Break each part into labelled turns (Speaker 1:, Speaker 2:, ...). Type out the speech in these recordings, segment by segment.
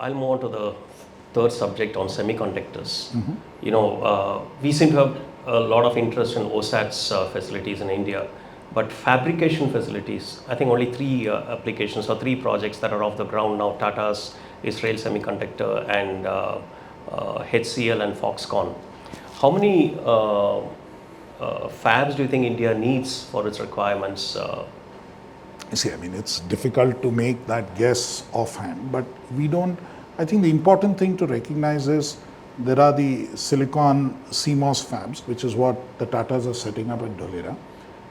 Speaker 1: I'll move on to the third subject on semiconductors. We seem to have a lot of interest in OSAT's facilities in India, but fabrication facilities, I think only three applications or three projects that are off the ground now: Tata's, Israel Semiconductor, and HCL and Foxconn. How many fabs do you think India needs for its requirements?
Speaker 2: You see, I mean, it's difficult to make that guess offhand, but we don't. I think the important thing to recognize is there are the silicon CMOS fabs, which is what the Tatas are setting up at Dholera.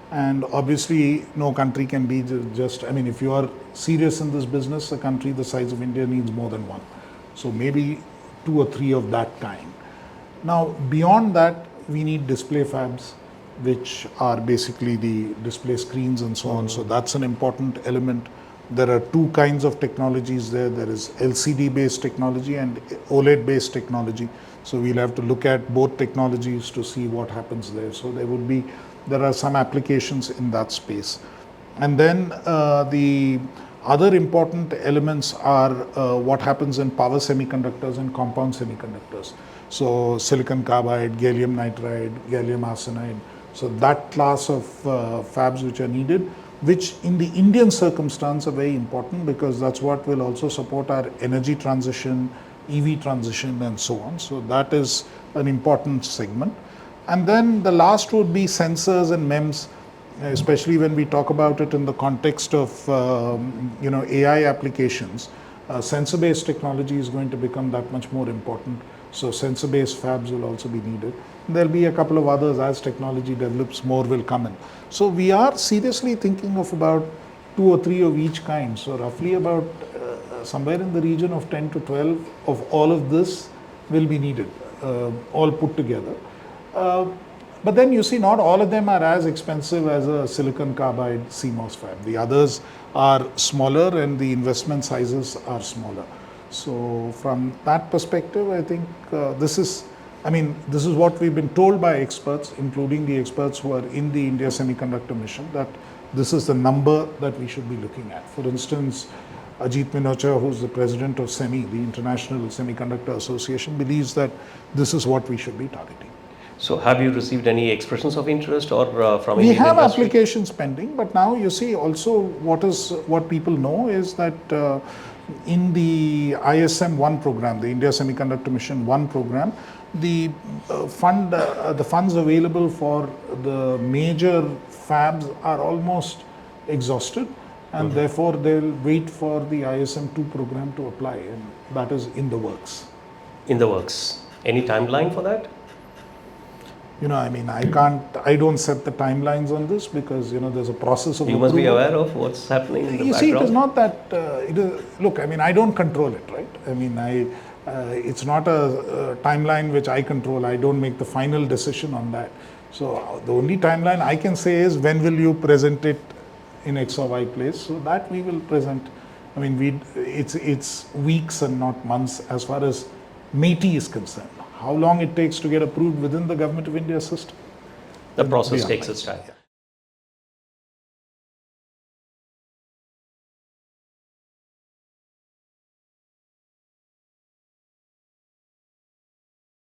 Speaker 2: And obviously, no country can be just, I mean, if you are serious in this business, a country the size of India needs more than one. So maybe 2 or 3 of that kind. Now, beyond that, we need display fabs, which are basically the display screens and so on. So that's an important element. There are 2 kinds of technologies there. There is LCD based technology and OLED based technology. So we'll have to look at both technologies to see what happens there. So there are some applications in that space. And then the other important elements are what happens in power semiconductors and compound semiconductors. So silicon carbide, gallium nitride, gallium arsenide. So that class of fabs which are needed, which in the Indian circumstance are very important, because that's what will also support our energy transition, EV transition and so on. So that is an important segment. And then the last would be sensors and MEMS, especially when we talk about it in the context of AI applications. Sensor-based technology is going to become that much more important. So sensor-based fabs will also be needed. There'll be a couple of others as technology develops, more will come in. So we are seriously thinking of about 2 or 3 of each kind. So roughly about somewhere in the region of 10 to 12 of all of this will be needed, all put together. But then you see, not all of them are as expensive as a silicon carbide CMOS fab. The others are smaller and the investment sizes are smaller. So from that perspective, I think this is what we've been told by experts, including the experts who are in the India Semiconductor Mission, that this is the number that we should be looking at. For instance, Ajit Minocha, who's the president of SEMI, the International Semiconductor Association, believes that this is what we should be targeting.
Speaker 1: So have you received any expressions of interest or from
Speaker 2: we
Speaker 1: Indian
Speaker 2: have
Speaker 1: industry?
Speaker 2: Applications pending, but now you see also what people know is that in the ISM-1 program, the India Semiconductor Mission 1 program, the funds available for the major fabs are almost exhausted, and therefore they'll wait for the ISM-2 program to apply, and that is in the works.
Speaker 1: In the works. Any timeline for that?
Speaker 2: I don't set the timelines on this, because, there's a process of
Speaker 1: You must be aware of what's happening in the background.
Speaker 2: You see, it is not that, I don't control it, right? It's not a timeline which I control. I don't make the final decision on that. So the only timeline I can say is, when will you present it in X or Y place? So that we will present. It's weeks and not months as far as MeitY is concerned. How long it takes to get approved within the Government of India system?
Speaker 1: The process takes its time.